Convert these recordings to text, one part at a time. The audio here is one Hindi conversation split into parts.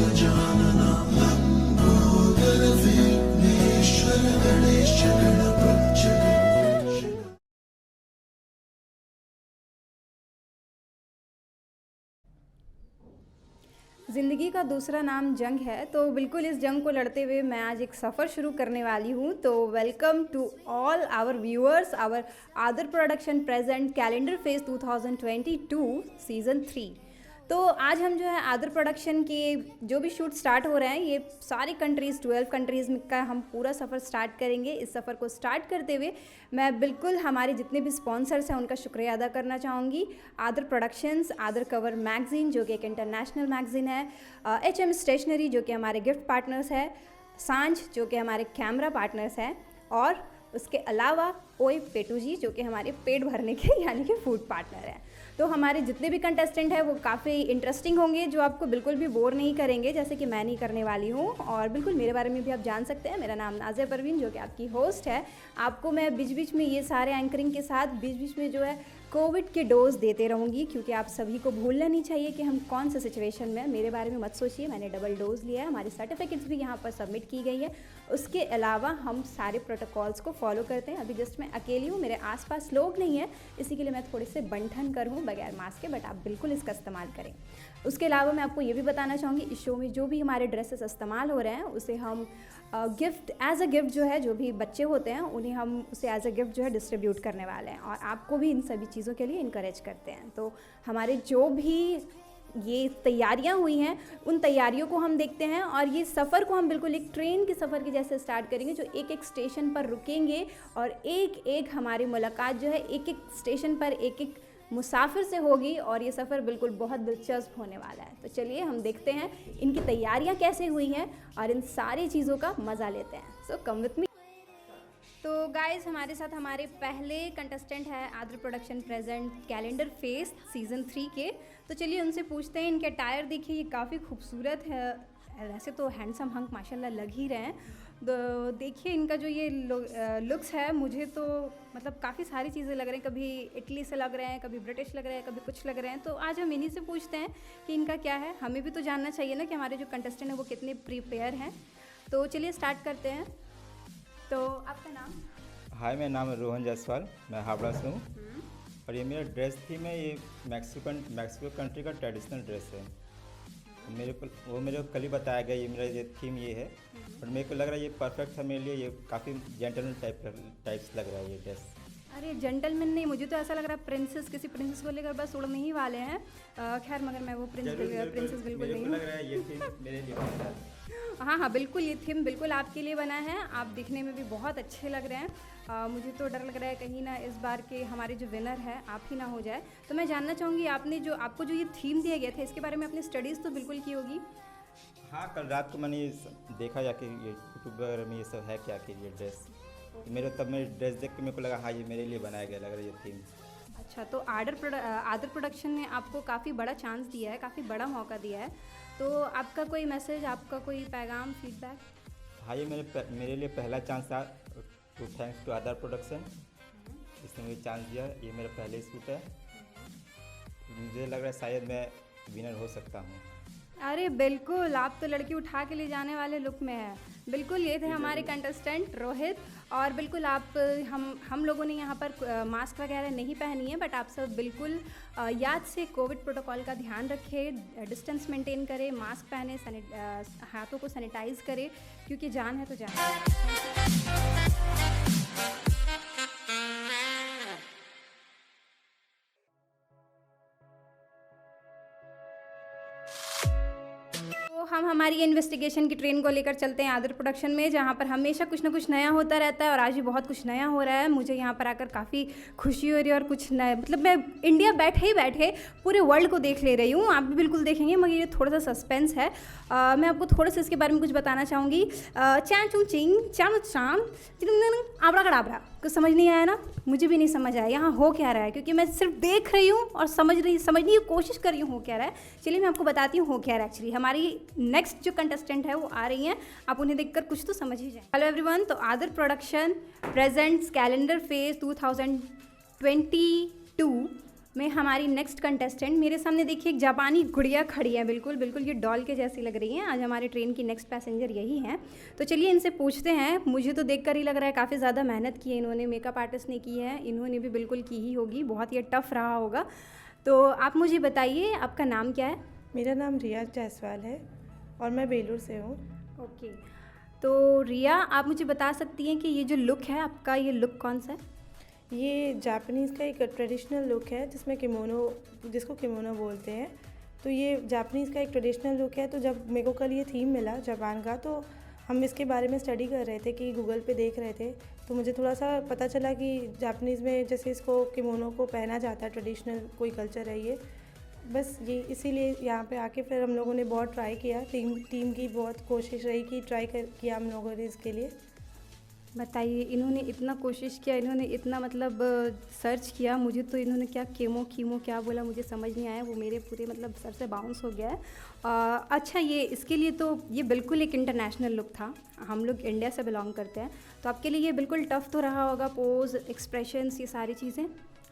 गजानना लंबोदर विघ्नेश्वर गणेश गणपति गणेश। ज़िंदगी का दूसरा नाम जंग है, तो बिल्कुल इस जंग को लड़ते हुए मैं आज एक सफ़र शुरू करने वाली हूँ। तो welcome to all our viewers, our आदर production present calendar phase 2022 season 3। तो आज हम जो है आदर प्रोडक्शन के जो भी शूट स्टार्ट हो रहे हैं, ये सारी कंट्रीज़ 12 कंट्रीज़ का हम पूरा सफ़र स्टार्ट करेंगे। इस सफ़र को स्टार्ट करते हुए मैं बिल्कुल हमारे जितने भी स्पॉन्सर्स हैं उनका शुक्रिया अदा करना चाहूँगी। आदर प्रोडक्शंस, आदर कवर मैगज़ीन जो कि एक इंटरनेशनल मैगज़ीन है, HM स्टेशनरी जो कि हमारे गिफ्ट पार्टनर्स है, सांझ जो कि हमारे कैमरा पार्टनर्स हैं, और उसके अलावा ओए पेटू जी जो कि हमारे पेट भरने के यानी कि फूड पार्टनर हैं। तो हमारे जितने भी कंटेस्टेंट हैं वो काफ़ी इंटरेस्टिंग होंगे, जो आपको बिल्कुल भी बोर नहीं करेंगे, जैसे कि मैं नहीं करने वाली हूँ। और बिल्कुल मेरे बारे में भी आप जान सकते हैं। मेरा नाम नाज़िया परवीन जो कि आपकी होस्ट है। आपको मैं बीच बीच में ये सारे एंकरिंग के साथ बीच बीच में जो है कोविड के डोज देते रहूँगी, क्योंकि आप सभी को भूलना नहीं चाहिए कि हम कौन से सिचुएशन में। मेरे बारे में मत सोचिए, मैंने डबल डोज लिया है, हमारी सर्टिफिकेट्स भी यहाँ पर सबमिट की गई है। उसके अलावा हम सारे प्रोटोकॉल्स को फॉलो करते हैं। अभी जस्ट मैं अकेली हूँ, मेरे आसपास लोग नहीं हैं, इसी के लिए मैं थोड़े से बंठन कर हूँ बगैर मास्क के, बट आप बिल्कुल इसका इस्तेमाल करें। उसके अलावा मैं आपको ये भी बताना चाहूँगी, इस शो में जो भी हमारे ड्रेसेस इस्तेमाल हो रहे हैं उसे हम गिफ्ट एज अ गिफ्ट जो है, जो भी बच्चे होते हैं उन्हें हम उसे एज अ गिफ्ट जो है डिस्ट्रीब्यूट करने वाले हैं, और आपको भी इन सभी चीज़ों के लिए इनकरेज करते हैं। तो हमारे जो भी ये तैयारियां हुई हैं उन तैयारियों को हम देखते हैं, और ये सफ़र को हम बिल्कुल एक ट्रेन के सफ़र के जैसे स्टार्ट करेंगे, जो एक एक स्टेशन पर रुकेंगे और एक एक हमारी मुलाकात जो है एक एक स्टेशन पर एक एक मुसाफिर से होगी, और ये सफ़र बिल्कुल बहुत दिलचस्प होने वाला है। तो चलिए हम देखते हैं इनकी तैयारियां कैसे हुई हैं और इन सारी चीज़ों का मज़ा लेते हैं। सो कम विथ मी। तो गाइज़, हमारे साथ हमारे पहले कंटेस्टेंट है आदर production present calendar phase season 3 के। तो चलिए उनसे पूछते हैं। इनके टायर देखिए, ये काफ़ी खूबसूरत है, वैसे तो हैंडसम हंक माशाल्लाह लग ही रहे हैं। तो देखिए इनका जो ये लुक्स है, मुझे तो मतलब काफ़ी सारी चीज़ें लग रही हैं। कभी इटली से लग रहे हैं, कभी ब्रिटिश लग रहे हैं, कभी कुछ लग रहे हैं। तो आज हम इन्हीं से पूछते हैं कि इनका क्या है। हमें भी तो जानना चाहिए ना कि हमारे जो कंटेस्टेंट हैं वो कितने प्रिपेयर हैं। तो चलिए स्टार्ट करते हैं। तो आपका नाम? हाय, मेरा नाम है रोहन जायसवाल, मैं हावड़ा से हूँ। और ये मेरा ड्रेस थीम है, ये मैक्सिको कंट्री का ट्रेडिशनल ड्रेस है। मेरे को कल ही बताया गया, ये मेरा ये थीम ये है। और मेरे को लग रहा है ये परफेक्ट है मेरे लिए। ये काफ़ी जेंटलमैन टाइप्स लग रहा है ये ड्रेस। अरे जेंटलमैन नहीं, मुझे तो ऐसा लग रहा है प्रिंसेस, किसी प्रिंसेस को लेकर बस उड़ने ही वाले हैं। खैर मगर मैं वो प्रिंसेस बिल्कुल नहीं हूँ। लग रहा है ये थीम मेरे लिए बना है। हाँ, बिल्कुल ये थीम बिल्कुल आपके लिए बना है। आप दिखने में भी बहुत अच्छे लग रहे हैं। मुझे तो डर लग रहा है कहीं ना इस बार के हमारे जो विनर है आप ही ना हो जाए। तो मैं जानना चाहूँगी, आपको जो ये थीम दिया गया था इसके बारे में आपने स्टडीज़ तो बिल्कुल की होगी। हाँ, कल रात को मैंने देखा जाके ये यूट्यूब वगैरह में ये सब है क्या कि ये ड्रेस मेरे ड्रेस देख के मेरे को लगा हाँ ये मेरे लिए बनाया गया लग रहा है ये थीम। अच्छा, तो आदर प्रोडक्शन ने आपको काफ़ी बड़ा चांस दिया है, काफ़ी बड़ा मौका दिया है। तो आपका कोई मैसेज, आपका कोई पैगाम, फीडबैक? हाँ, ये मेरे लिए पहला चांस था। टू थैंक्स टू आदर प्रोडक्शन, इसने मुझे चांस दिया। ये मेरा पहले शूट है, मुझे लग रहा है शायद मैं विनर हो सकता हूँ। अरे बिल्कुल, आप तो लड़की उठा के ले जाने वाले लुक में है। बिल्कुल, ये थे हमारे कंटेस्टेंट रोहित। और बिल्कुल आप हम लोगों ने यहाँ पर मास्क वगैरह नहीं पहनी है, बट आप सब बिल्कुल याद से कोविड प्रोटोकॉल का ध्यान रखें, डिस्टेंस मेंटेन करें, मास्क पहने, हाथों को सैनिटाइज करें, क्योंकि जान है तो जान है। तो हम हमारी इन्वेस्टिगेशन की ट्रेन को लेकर चलते हैं आदर प्रोडक्शन में, जहाँ पर हमेशा कुछ ना कुछ नया होता रहता है, और आज भी बहुत कुछ नया हो रहा है। मुझे यहाँ पर आकर काफ़ी खुशी हो रही है, और कुछ नया मतलब मैं इंडिया बैठे ही बैठे पूरे वर्ल्ड को देख ले रही हूँ। आप भी बिल्कुल देखेंगे, मगर ये थोड़ा सा सस्पेंस है। मैं आपको थोड़ा सा इसके बारे में कुछ बताना चाहूँगी। चाँ चूँ चिंग चाँ चाम आबरा कड़ाबरा, कुछ समझ नहीं आया ना? मुझे भी नहीं समझ आया यहाँ हो क्या रहा है, क्योंकि मैं सिर्फ देख रही हूँ और समझने की कोशिश कर रही हूँ हो क्या रहा है। चलिए मैं आपको बताती हूँ हो क्या रहा है। एक्चुअली हमारी नेक्स्ट जो कंटेस्टेंट है वो आ रही हैं, आप उन्हें देखकर कुछ तो समझ ही जाए। हेलो एवरीवन, तो आदर प्रोडक्शन प्रेजेंट्स कैलेंडर फेज 2022 में हमारी नेक्स्ट कंटेस्टेंट, मेरे सामने देखिए एक जापानी गुड़िया खड़ी है, बिल्कुल बिल्कुल ये डॉल के जैसी लग रही हैं। आज हमारे ट्रेन की नेक्स्ट पैसेंजर यही हैं। तो चलिए इनसे पूछते हैं। मुझे तो देखकर ही लग रहा है काफ़ी ज़्यादा मेहनत की है इन्होंने, मेकअप आर्टिस्ट ने की है, इन्होंने भी बिल्कुल की ही होगी, बहुत ही टफ रहा होगा। तो आप मुझे बताइए आपका नाम क्या है? मेरा नाम रिया जायसवाल है और मैं बेलूर से हूँ। ओके, तो रिया आप मुझे बता सकती हैं कि ये जो लुक है आपका, ये लुक कौन सा है? ये जापानीज़ का एक ट्रेडिशनल लुक है जिसमें किमोनो, जिसको किमोनो बोलते हैं। तो ये जापानीज़ का एक ट्रेडिशनल लुक है। तो जब मेरे को कल ये थीम मिला जापान का, तो हम इसके बारे में स्टडी कर रहे थे कि गूगल पे देख रहे थे, तो मुझे थोड़ा सा पता चला कि जापानीज़ में जैसे इसको किमोनो को पहना जाता है, ट्रेडिशनल कोई कल्चर है ये। बस ये इसीलिए यहाँ पे आके फिर हम लोगों ने बहुत ट्राई किया, टीम की बहुत कोशिश रही कि किया हम लोगों ने इसके लिए। बताइए, इन्होंने इतना कोशिश किया, इन्होंने इतना मतलब सर्च किया, मुझे तो इन्होंने क्या कीमो क्या बोला मुझे समझ नहीं आया, वो मेरे पूरे मतलब सर से बाउंस हो गया है। अच्छा, ये इसके लिए तो ये बिल्कुल एक इंटरनेशनल लुक था, हम लोग इंडिया से बिलोंग करते हैं, तो आपके लिए ये बिल्कुल टफ़ तो रहा होगा, पोज, एक्सप्रेशंस, ये सारी चीज़ें?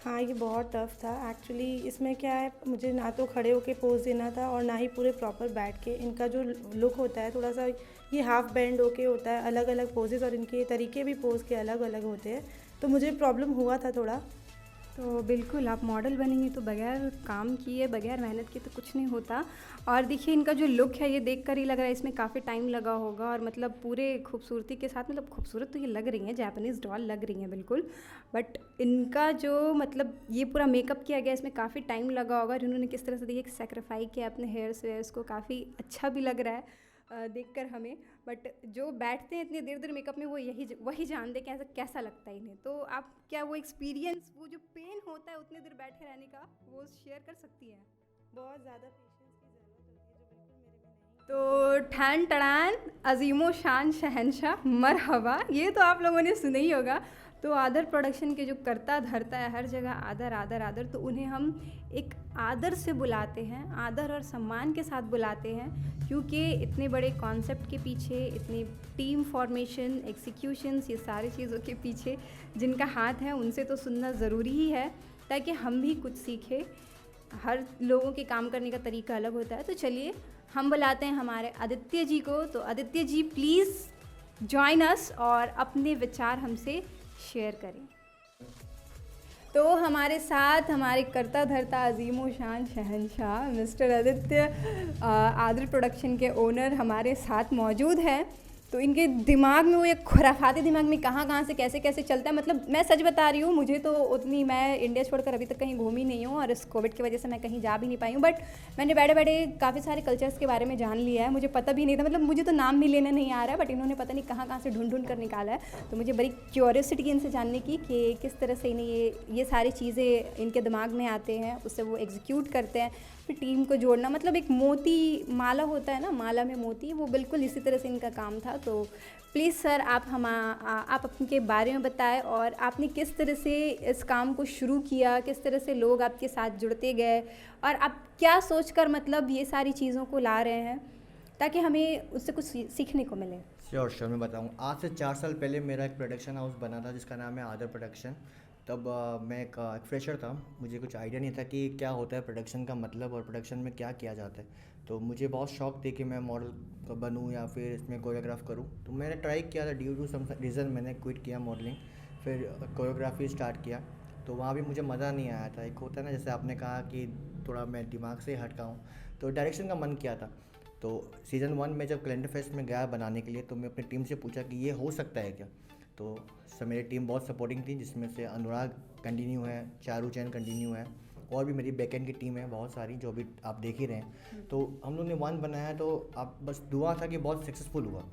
हाँ, ये बहुत टफ़ था एक्चुअली। इसमें क्या है, मुझे ना तो खड़े होके पोज देना था और ना ही पूरे प्रॉपर बैठ के। इनका जो लुक होता है थोड़ा सा ये हाफ बेंड होके होता है, अलग अलग पोजेस, और इनके तरीके भी पोज के अलग अलग होते हैं, तो मुझे प्रॉब्लम हुआ था थोड़ा। तो बिल्कुल आप मॉडल बनेंगी तो बगैर काम किए, बगैर मेहनत किए तो कुछ नहीं होता। और देखिए इनका जो लुक है ये देखकर ही लग रहा है इसमें काफ़ी टाइम लगा होगा, और मतलब पूरे खूबसूरती के साथ, मतलब खूबसूरत तो ये लग रही हैं, जापानीज़ डॉल लग रही हैं बिल्कुल, बट इनका जो मतलब ये पूरा मेकअप किया गया इसमें काफ़ी टाइम लगा होगा, और इन्होंने किस तरह से देखिए सेक्रीफाई किया अपने हेयर्स वेयर्स को, काफ़ी अच्छा भी लग रहा है देखकर हमें। बट जो बैठते हैं इतनी देर देर मेकअप में वो वही जानते हैं कैसा कैसा लगता है इन्हें। तो आप क्या वो एक्सपीरियंस, वो जो पेन होता है उतने देर बैठे रहने का, वो शेयर कर सकती हैं? बहुत ज़्यादा पेशेंस की ज़रूरत होती है जो बिल्कुल मेरे में नहीं। तो ठन टड़ान अजीमो शान शहनशाह मरहबा, ये तो आप लोगों ने सुना ही होगा। तो आदर प्रोडक्शन के जो करता धरता है हर जगह आदर आदर आदर, तो उन्हें हम एक आदर से बुलाते हैं, आदर और सम्मान के साथ बुलाते हैं, क्योंकि इतने बड़े कॉन्सेप्ट के पीछे, इतनी टीम फॉर्मेशन, एग्जीक्यूशंस, ये सारी चीज़ों के पीछे जिनका हाथ है उनसे तो सुनना ज़रूरी ही है, ताकि हम भी कुछ सीखें। हर लोगों के काम करने का तरीका अलग होता है। तो चलिए हम बुलाते हैं हमारे आदित्य जी को। तो Aditya ji please join us और अपने विचार हमसे शेयर करें। तो हमारे साथ हमारे करता धरता अजीमो शान शहनशाह मिस्टर आदित्य आदर प्रोडक्शन के ओनर हमारे साथ मौजूद हैं। तो इनके दिमाग में वो एक खुराफाती दिमाग में कहाँ से कैसे कैसे चलता है, मतलब मैं सच बता रही हूँ, मुझे तो उतनी, मैं इंडिया छोड़कर अभी तक कहीं घूमी नहीं हूँ, और इस कोविड की वजह से मैं कहीं जा भी नहीं पाई हूँ, बट मैंने बैठे बैठे काफ़ी सारे कल्चर्स के बारे में जान लिया है। मुझे पता भी नहीं था, मतलब मुझे तो नाम भी लेना नहीं आ रहा है, बट इन्होंने पता नहीं कहाँ से ढूंढ कर निकाला है। तो मुझे बड़ी क्यूरियोसिटी इनसे जानने की कि किस तरह से इन्हें ये सारी चीज़ें इनके दिमाग में आते हैं, उससे वो एग्जीक्यूट करते हैं, फिर टीम को जोड़ना, मतलब एक मोती माला होता है ना, माला में मोती, वो बिल्कुल इसी तरह से इनका काम था। तो प्लीज़ सर आप अपने बारे में बताएं, और आपने किस तरह से इस काम को शुरू किया, किस तरह से लोग आपके साथ जुड़ते गए, और आप क्या सोचकर मतलब ये सारी चीज़ों को ला रहे हैं, ताकि हमें उससे कुछ सीखने को मिले। श्योर मैं बताऊँ। आज से 4 साल पहले मेरा एक प्रोडक्शन हाउस बना था जिसका नाम है आदर प्रोडक्शन। तब मैं एक फ्रेशर था, मुझे कुछ आइडिया नहीं था कि क्या होता है प्रोडक्शन का मतलब और प्रोडक्शन में क्या किया जाता है। तो मुझे बहुत शौक थे कि मैं मॉडल बनूं या फिर इसमें कोरियोग्राफ करूं। तो मैंने ट्राई किया था, ड्यू टू सम रीज़न मैंने क्विट किया मॉडलिंग, फिर कोरियोग्राफी स्टार्ट किया। तो वहाँ भी मुझे मज़ा नहीं आया था। एक होता है ना, जैसे आपने कहा कि थोड़ा मैं दिमाग से हटका हूँ, तो डायरेक्शन का मन किया था। तो सीज़न 1 में जब कैलेंडर फेस्ट में गया बनाने के लिए, तो मैं अपनी टीम से पूछा कि ये हो सकता है क्या। तो मेरी टीम बहुत सपोर्टिंग थी, जिसमें से अनुराग कंटिन्यू है, चारू चैन कंटिन्यू है, और भी मेरी बैकएंड की टीम है बहुत सारी, जो भी आप देख ही रहे हैं। तो हम लोग ने 1 बनाया, तो अब बस दुआ था कि बहुत सक्सेसफुल हुआ।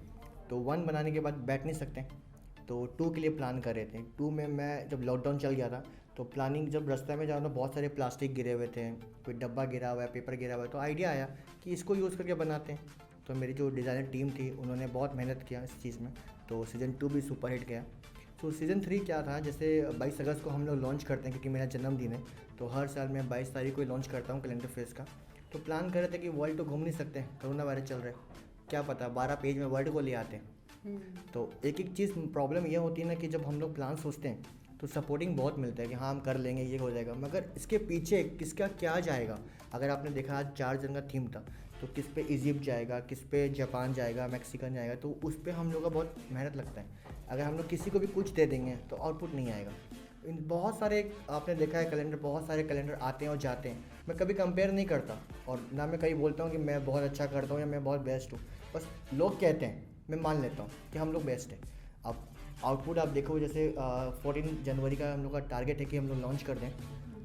तो 1 बनाने के बाद बैठ नहीं सकते, तो 2 के लिए प्लान कर रहे थे। 2 में मैं जब लॉकडाउन चल गया था, तो प्लानिंग जब रास्ते में जा रहा था, बहुत सारे प्लास्टिक गिरे हुए थे, कोई डब्बा गिरा हुआ है, पेपर गिरा हुआ है, तो आइडिया आया कि इसको यूज़ करके बनाते हैं। तो मेरी जो डिज़ाइनर टीम थी उन्होंने बहुत मेहनत किया इस चीज़ में, तो सीज़न 2 भी सुपर हिट गया। तो सीज़न 3 क्या था, जैसे 22 अगस्त को हम लोग लॉन्च करते हैं, क्योंकि मेरा जन्मदिन है, तो हर साल मैं 22 तारीख को लॉन्च करता हूँ कैलेंडर फेस्ट का। तो प्लान कर रहे थे कि वर्ल्ड तो घूम नहीं सकते, कोरोना वायरस चल रहा है, क्या पता 12 पेज में वर्ल्ड को ले आते हैं। तो एक चीज़ प्रॉब्लम ये होती है ना कि जब हम लोग प्लान सोचते हैं तो सपोर्टिंग बहुत मिलता है कि हाँ हम कर लेंगे, ये हो जाएगा। मगर इसके पीछे किसका क्या जाएगा, अगर आपने देखा आज 4 जन का थीम था, तो किस पे इजिप्ट जाएगा, किस पे जापान जाएगा, मैक्सिकन जाएगा, तो उस पर हम लोग का बहुत मेहनत लगता है। अगर हम लोग किसी को भी कुछ दे देंगे तो आउटपुट नहीं आएगा। बहुत सारे आपने देखा है कैलेंडर, बहुत सारे कैलेंडर आते हैं और जाते हैं। मैं कभी कंपेयर नहीं करता और ना मैं कभी बोलता हूँ कि मैं बहुत अच्छा करता हूँ या मैं बहुत बेस्ट हूँ। बस लोग कहते हैं, मैं मान लेता हूँ कि हम लोग बेस्ट हैं। अब आउटपुट आप देखो, जैसे 14 जनवरी का हम लोग का टारगेट है कि हम लोग लॉन्च कर दें।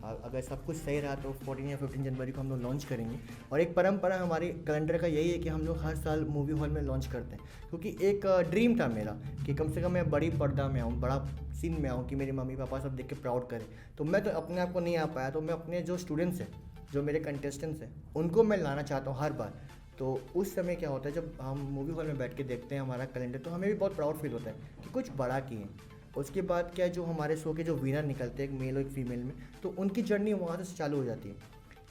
अगर सब कुछ सही रहा तो 14 या 15 जनवरी को हम लोग लॉन्च करेंगे। और एक परंपरा हमारी कैलेंडर का यही है कि हम लोग हर साल मूवी हॉल में लॉन्च करते हैं, क्योंकि एक ड्रीम था मेरा कि कम से कम मैं बड़ी पर्दा में आऊँ, बड़ा सीन में आऊँ, कि मेरी मम्मी पापा सब देख के प्राउड करें। तो मैं तो अपने आप को नहीं आ पाया, तो मैं अपने जो स्टूडेंट्स हैं, जो मेरे कंटेस्टेंट्स हैं, उनको मैं लाना चाहता हूँ हर बार। तो उस समय क्या होता है, जब हम मूवी हॉल में बैठ के देखते हैं हमारा कैलेंडर, तो हमें भी बहुत प्राउड फील होता है कि कुछ बड़ा किए। उसके बाद क्या है, जो हमारे शो के जो विनर निकलते हैं, एक मेल और एक फीमेल में, तो उनकी जर्नी वहाँ से चालू हो जाती है।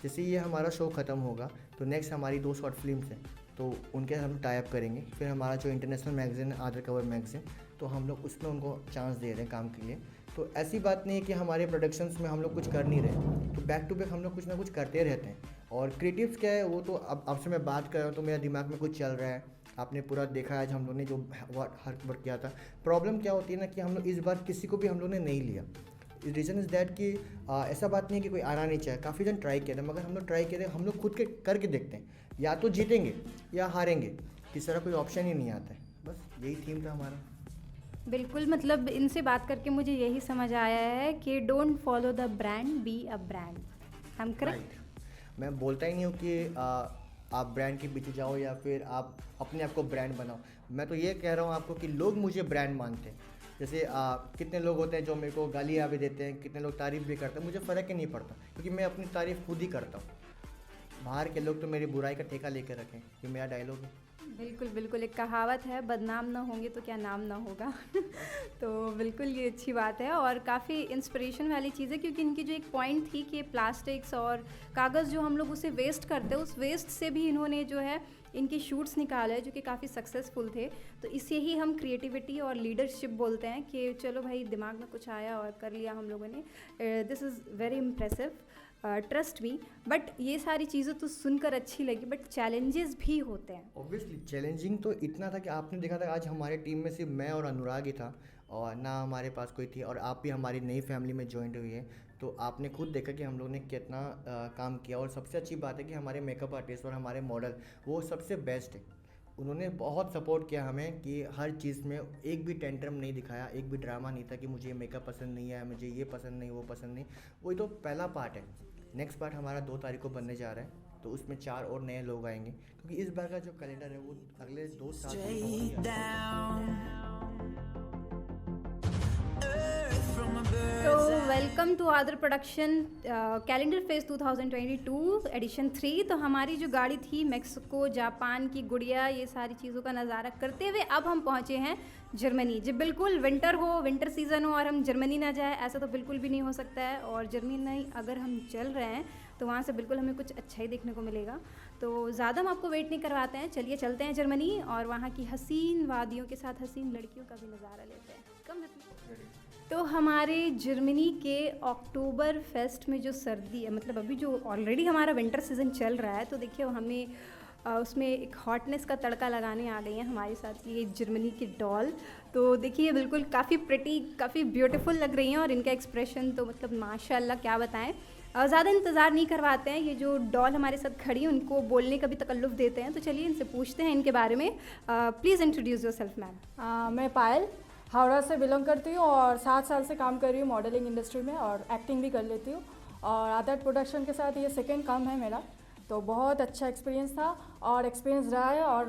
जैसे ये हमारा शो ख़त्म होगा तो नेक्स्ट हमारी 2 शॉर्ट फिल्म्स हैं, तो उनके हम टाई अप करेंगे। फिर हमारा जो इंटरनेशनल मैगज़ीन है, आदर कवर मैगज़ीन, तो हम लोग उसमें उनको चांस दे रहे हैं काम के लिए। तो ऐसी बात नहीं है कि हमारे प्रोडक्शंस में हम लोग कुछ कर नहीं रहे, तो बैक टू बैक हम लोग कुछ ना कुछ करते रहते हैं। और क्रिएटिव्स क्या है, वो तो अब आपसे मैं बात कर रहा हूँ तो मेरा दिमाग में कुछ चल रहा है। आपने पूरा देखा आज हम लोग ने जो हर वर्क किया था। प्रॉब्लम क्या होती है ना कि हम लोग इस बार किसी को भी हम लोग ने नहीं लिया। रीज़न इज़ दैट कि ऐसा बात नहीं है कि कोई आना नहीं चाहे, काफ़ी जन ट्राई किया था, मगर हम लोग ट्राई किए थे, हम लोग खुद के करके देखते हैं, या तो जीतेंगे या हारेंगे, तीसरा कोई ऑप्शन ही नहीं आता है। बस यही थीम था हमारा। बिल्कुल, मतलब इनसे बात करके मुझे यही समझ आया है कि don't follow the brand, be a brand. हम करेक्ट? मैं बोलता ही नहीं हूँ कि आप ब्रांड के पीछे जाओ या फिर आप अपने आप को ब्रांड बनाओ। मैं तो ये कह रहा हूँ आपको कि लोग मुझे ब्रांड मानते हैं। जैसे कितने लोग होते हैं जो मेरे को गालियाँ भी देते हैं, कितने लोग तारीफ़ भी करते हैं, मुझे फ़र्क ही नहीं पड़ता, क्योंकि मैं अपनी तारीफ़ खुद ही करता हूँ। बाहर के लोग तो मेरी बुराई का ठेका लेकर रखें, ये मेरा डायलॉग है। बिल्कुल बिल्कुल, एक कहावत है, बदनाम ना होंगे तो क्या नाम ना होगा। तो बिल्कुल ये अच्छी बात है और काफ़ी इंस्पिरेशन वाली चीज़ है, क्योंकि इनकी जो एक पॉइंट थी कि प्लास्टिक्स और कागज़ जो हम लोग उसे वेस्ट करते हैं, उस वेस्ट से भी इन्होंने जो है इनके शूट्स निकाले जो कि काफ़ी सक्सेसफुल थे। तो इसे ही हम क्रिएटिविटी और लीडरशिप बोलते हैं कि चलो भाई दिमाग में कुछ आया और कर लिया हम लोगों ने। This is very impressive, trust me. But ये सारी चीज़ें तो सुनकर अच्छी लगी, बट चैलेंजेस भी होते हैं। ऑब्वियसली चैलेंजिंग तो इतना था कि आपने देखा था आज हमारे टीम में सिर्फ मैं और अनुराग ही था, और ना हमारे पास कोई थी, और आप भी हमारी नई फैमिली में ज्वाइन हुई है, तो आपने खुद देखा कि हम लोग ने कितना काम किया। और सबसे अच्छी बात है कि हमारे मेकअप आर्टिस्ट और हमारे मॉडल वो सबसे बेस्ट है। उन्होंने बहुत सपोर्ट किया हमें कि हर चीज़ में एक भी टेंट्रम नहीं दिखाया, एक भी ड्रामा नहीं था कि मुझे ये मेकअप पसंद नहीं है, मुझे ये पसंद नहीं, वो पसंद नहीं। वही तो पहला पार्ट है। नेक्स्ट पार्ट हमारा 2 तारीख को बनने जा रहा है, तो उसमें 4 और नए लोग आएंगे, क्योंकि इस बार का जो कैलेंडर है वो अगले 2 साल तो वेलकम टू आदर प्रोडक्शन कैलेंडर फेज 2022 एडिशन 3। तो हमारी जो गाड़ी थी मेक्सिको, जापान की गुड़िया, ये सारी चीज़ों का नज़ारा करते हुए अब हम पहुँचे हैं जर्मनी। जी बिल्कुल, विंटर हो, विंटर सीज़न हो और हम जर्मनी ना जाए, ऐसा तो बिल्कुल भी नहीं हो सकता है। और जर्मनी अगर हम चल रहे हैं तो वहाँ से बिल्कुल हमें कुछ अच्छा ही देखने को मिलेगा। तो ज़्यादा हम आपको वेट नहीं करवाते हैं, चलिए चलते हैं जर्मनी और वहाँ की हसीन वादियों के साथ हसीन लड़कियों का भी नज़ारा लेते हैं। कम तो हमारे जर्मनी के अक्टूबर फेस्ट में जो सर्दी है, मतलब अभी जो ऑलरेडी हमारा विंटर सीज़न चल रहा है, तो देखिए हमें उसमें एक हॉटनेस का तड़का लगाने आ गई हैं हमारे साथ ये जर्मनी की डॉल। तो देखिए बिल्कुल काफ़ी प्रिटी, काफ़ी ब्यूटीफुल लग रही हैं और इनका एक्सप्रेशन तो मतलब माशाल्लाह क्या बताएं। ज़्यादा इंतज़ार नहीं करवाते हैं, ये जो डॉल हमारे साथ खड़ी है उनको बोलने का भी तकल्लुफ़ देते हैं। तो चलिए इनसे पूछते हैं इनके बारे में। Please introduce your self ma'am. मैं पायल हावड़ा से बिलोंग करती हूँ और 7 साल से काम कर रही हूँ मॉडलिंग इंडस्ट्री में और एक्टिंग भी कर लेती हूँ। और आदर प्रोडक्शन के साथ ये सेकंड काम है मेरा, तो बहुत अच्छा एक्सपीरियंस था और एक्सपीरियंस रहा है। और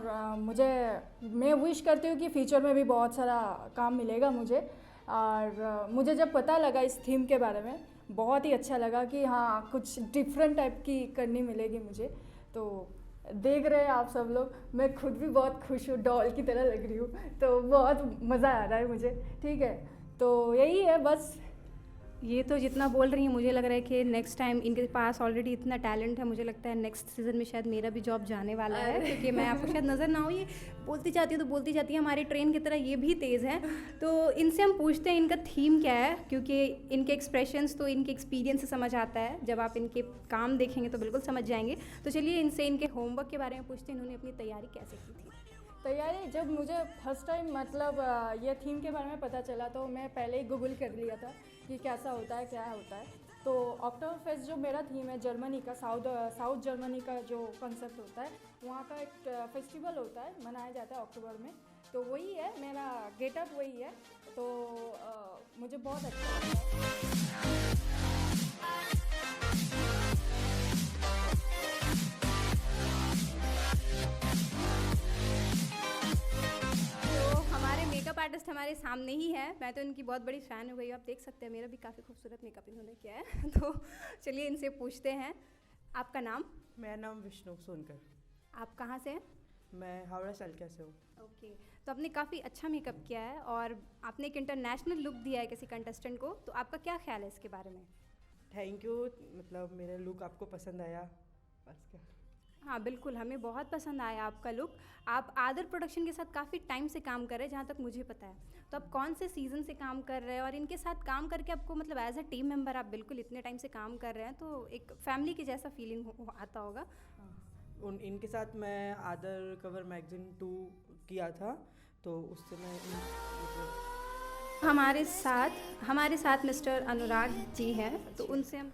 मैं विश करती हूँ कि फ्यूचर में भी बहुत सारा काम मिलेगा मुझे। और मुझे जब पता लगा इस थीम के बारे में बहुत ही अच्छा लगा कि हाँ कुछ डिफरेंट टाइप की करनी मिलेगी मुझे। तो देख रहे हैं आप सब लोग, मैं खुद भी बहुत खुश हूँ, डॉल की तरह लग रही हूँ, तो बहुत मज़ा आ रहा है मुझे। ठीक है, तो यही है बस। ये तो जितना बोल रही हैं मुझे लग रहा है कि नेक्स्ट टाइम इनके पास ऑलरेडी इतना टैलेंट है, मुझे लगता है नेक्स्ट सीज़न में शायद मेरा भी जॉब जाने वाला है, क्योंकि मैं आपको शायद नज़र ना हो, ये बोलती जाती है तो बोलती जाती है, हमारी ट्रेन की तरह ये भी तेज़ है। तो इनसे हम पूछते हैं इनका थीम क्या है, क्योंकि इनके एक्सप्रेशंस तो इनके एक्सपीरियंस से समझ आता है, जब आप इनके काम देखेंगे तो बिल्कुल समझ जाएंगे। तो चलिए इनसे इनके होमवर्क के बारे में पूछते हैं, इन्होंने अपनी तैयारी कैसे की थी। तैयारी जब मुझे फर्स्ट टाइम मतलब ये थीम के बारे में पता चला तो मैं पहले ही गूगल कर लिया था कि कैसा होता है, क्या होता है। तो अक्टूबर फेस्ट जो मेरा थीम है जर्मनी का, साउथ जर्मनी का जो कॉन्सेप्ट होता है, वहाँ का एक फेस्टिवल होता है, मनाया जाता है अक्टूबर में। तो वही है मेरा गेटअप, वही है। तो मुझे बहुत अच्छा लगता है। मेकअप आर्टिस्ट हमारे सामने ही है, मैं तो इनकी बहुत बड़ी फ़ैन हो गई हूँ, आप देख सकते हैं मेरा भी काफ़ी खूबसूरत मेकअप इन्होंने किया है। तो चलिए इनसे पूछते हैं, आपका नाम? मेरा नाम विष्णु सोनकर। आप कहाँ से हैं? मैं हावड़ा सल्किया से हूँ। ओके, तो आपने काफ़ी अच्छा मेकअप किया है और आपने एक इंटरनेशनल लुक दिया है किसी कंटेस्टेंट को, तो आपका क्या ख्याल है इसके बारे में? थैंक यू, मतलब मेरा लुक आपको पसंद आया, बस क्या। हाँ बिल्कुल, हमें बहुत पसंद आया आपका लुक। आप आदर प्रोडक्शन के साथ काफ़ी टाइम से काम कर रहे हैं, जहाँ तक मुझे पता है। तो आप कौन से सीज़न से काम कर रहे हैं और इनके साथ काम करके आपको मतलब एज अ टीम मेंबर आप बिल्कुल इतने टाइम से काम कर रहे हैं, तो एक फैमिली के जैसा फीलिंग आता होगा। इनके साथ मैं आदर कवर मैगजीन 2 किया था, तो उससे मैं हमारे साथ मिस्टर अनुराग जी हैं, तो उनसे हम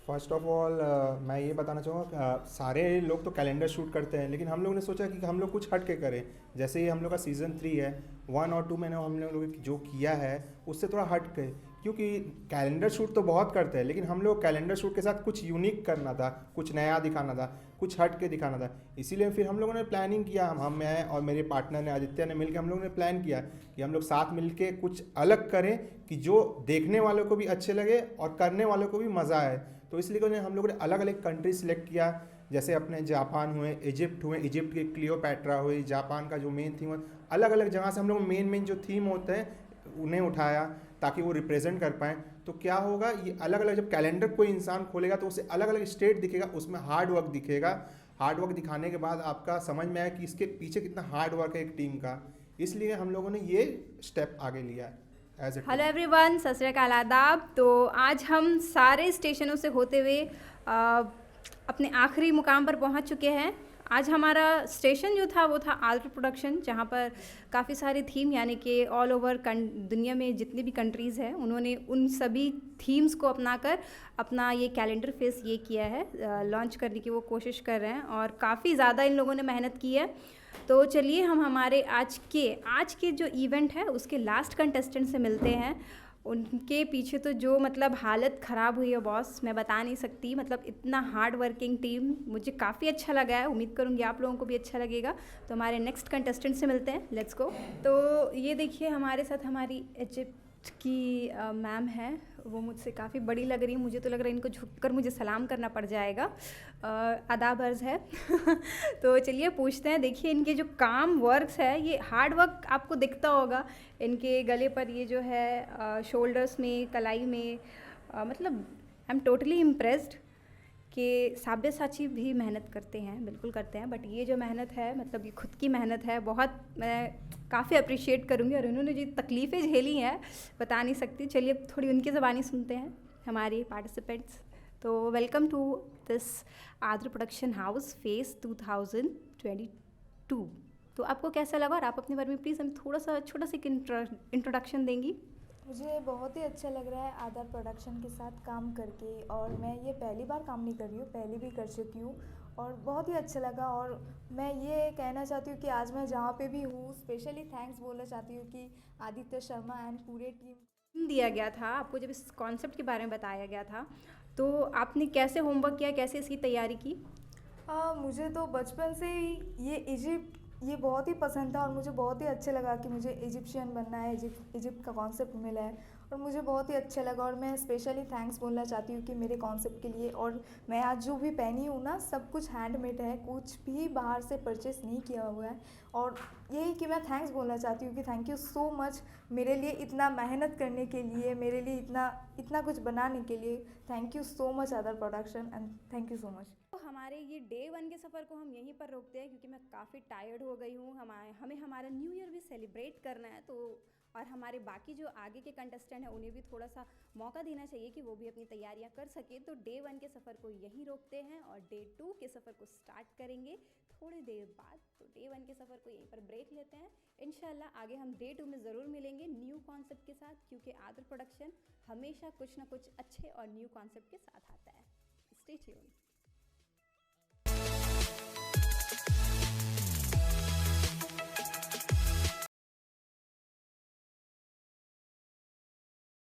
फर्स्ट ऑफ ऑल मैं ये बताना चाहूँगा, सारे लोग तो कैलेंडर शूट करते हैं, लेकिन हम लोग ने सोचा कि हम लोग कुछ हट के करें। जैसे ये हम लोग का सीज़न 3 है, 1 और 2 मैंने हम लोग जो किया है उससे थोड़ा हट के, क्योंकि कैलेंडर शूट तो बहुत करते हैं, लेकिन हम लोग कैलेंडर शूट के साथ कुछ यूनिक करना था, कुछ नया दिखाना था, कुछ हट के दिखाना था। इसीलिए फिर हम लोगों ने प्लानिंग किया, मैं और मेरे पार्टनर ने आदित्य ने मिलकर हम लोगों ने प्लान किया कि हम लोग साथ मिलके कुछ अलग करें कि जो देखने वालों को भी अच्छे लगे और करने वालों को भी मज़ा आए। तो इसलिए हम लोगों ने अलग अलग कंट्री सिलेक्ट किया, जैसे अपने जापान हुए, इजिप्ट हुए, इजिप्ट की क्लियोपैट्रा हुई, जापान का जो मेन थीम हुआ, अलग अलग जगह से हम लोग मेन जो थीम होते हैं उन्हें उठाया ताकि वो रिप्रेजेंट कर पाएँ। तो क्या होगा, ये अलग अलग जब कैलेंडर कोई इंसान खोलेगा तो उसे अलग अलग स्टेट दिखेगा, उसमें हार्ड वर्क दिखेगा। हार्ड वर्क दिखाने के बाद आपका समझ में आया कि इसके पीछे कितना हार्ड वर्क है एक टीम का, इसलिए हम लोगों ने ये स्टेप आगे लिया है। हेलो एवरीवन, सत श्री अकाल, आदाब। तो आज हम सारे स्टेशनों से होते हुए अपने आखिरी मुकाम पर पहुंच चुके हैं। आज हमारा स्टेशन जो था वो था आदर प्रोडक्शन, जहां पर काफ़ी सारे थीम यानी कि ऑल ओवर दुनिया में जितनी भी कंट्रीज़ हैं उन्होंने उन सभी थीम्स को अपनाकर अपना ये कैलेंडर फेस ये किया है, लॉन्च करने की वो कोशिश कर रहे हैं और काफ़ी ज़्यादा इन लोगों ने मेहनत की है। तो चलिए हम हमारे आज के जो इवेंट है उसके लास्ट कंटेस्टेंट से मिलते हैं। उनके पीछे तो जो मतलब हालत ख़राब हुई है बॉस, मैं बता नहीं सकती, मतलब इतना हार्ड वर्किंग टीम, मुझे काफ़ी अच्छा लगा है, उम्मीद करूँगी आप लोगों को भी अच्छा लगेगा। तो हमारे नेक्स्ट कंटेस्टेंट से मिलते हैं, लेट्स गो। तो ये देखिए हमारे साथ हमारी इजिप्ट की मैम है, वो मुझसे काफ़ी बड़ी लग रही है, मुझे तो लग रहा है इनको झुककर मुझे सलाम करना पड़ जाएगा, आदाब अर्ज़ है। तो चलिए पूछते हैं, देखिए इनके जो काम वर्क्स है ये हार्ड वर्क आपको दिखता होगा, इनके गले पर ये जो है शोल्डर्स में, कलाई में, मतलब आई एम टोटली इम्प्रेस्ड कि साब्यसाची भी मेहनत करते हैं, बिल्कुल करते हैं, बट ये जो मेहनत है मतलब ये खुद की मेहनत है, बहुत मैं काफ़ी अप्रिशिएट करूँगी। और उन्होंने जो तकलीफ़ें झेली हैं बता नहीं सकती। चलिए थोड़ी उनकी ज़बानी सुनते हैं हमारे पार्टिसिपेंट्स। तो वेलकम टू दिस आदर प्रोडक्शन हाउस फेस 2022। तो आपको कैसा लगा और आप अपने बारे में प्लीज़ हमें थोड़ा सा छोटा सा इंट्रोडक्शन देंगी? मुझे बहुत ही अच्छा लग रहा है आदर प्रोडक्शन के साथ काम करके, और मैं ये पहली बार काम नहीं कर रही हूँ, पहले भी कर चुकी हूँ और बहुत ही अच्छा लगा। और मैं ये कहना चाहती हूँ कि आज मैं जहाँ पे भी हूँ स्पेशली थैंक्स बोलना चाहती हूँ कि आदित्य शर्मा एंड पूरे टीम दिया गया था आपको, जब इस कॉन्सेप्ट के बारे में बताया गया था तो आपने कैसे होमवर्क किया, कैसे इसकी तैयारी की? मुझे तो बचपन से ही ये इजिप्ट ये बहुत ही पसंद था और मुझे बहुत ही अच्छा लगा कि मुझे इजिप्शियन बनना है, इजिप्ट का कॉन्सेप्ट मिला है और मुझे बहुत ही अच्छा लगा। और मैं स्पेशली थैंक्स बोलना चाहती हूँ कि मेरे कॉन्सेप्ट के लिए। और मैं आज जो भी पहनी हूँ ना, सब कुछ हैंडमेड है, कुछ भी बाहर से परचेस नहीं किया हुआ है। और यही कि मैं थैंक्स बोलना चाहती हूँ कि थैंक यू सो मच मेरे लिए इतना मेहनत करने के लिए, मेरे लिए इतना कुछ बनाने के लिए। थैंक यू सो मच आदर production and thank you so much. तो हमारे ये डे 1 के सफ़र को हम यहीं पर रोकते हैं क्योंकि मैं काफ़ी टायर्ड हो गई हूँ। हमें हमारा न्यू ईयर भी सेलिब्रेट करना है, तो और हमारे बाकी जो आगे के कंटेस्टेंट हैं उन्हें भी थोड़ा सा मौका देना चाहिए कि वो भी अपनी तैयारियां कर सके। तो डे 1 के सफ़र को यहीं रोकते हैं और डे 2 के सफ़र को स्टार्ट करेंगे थोड़ी देर बाद। तो डे 1 के सफ़र को यहीं पर ब्रेक लेते हैं। इंशाल्लाह आगे हम डे 2 में ज़रूर मिलेंगे न्यू कॉन्सेप्ट के साथ, क्योंकि आदर प्रोडक्शन हमेशा कुछ ना कुछ अच्छे और न्यू कॉन्सेप्ट के साथ आता है। Stay tuned.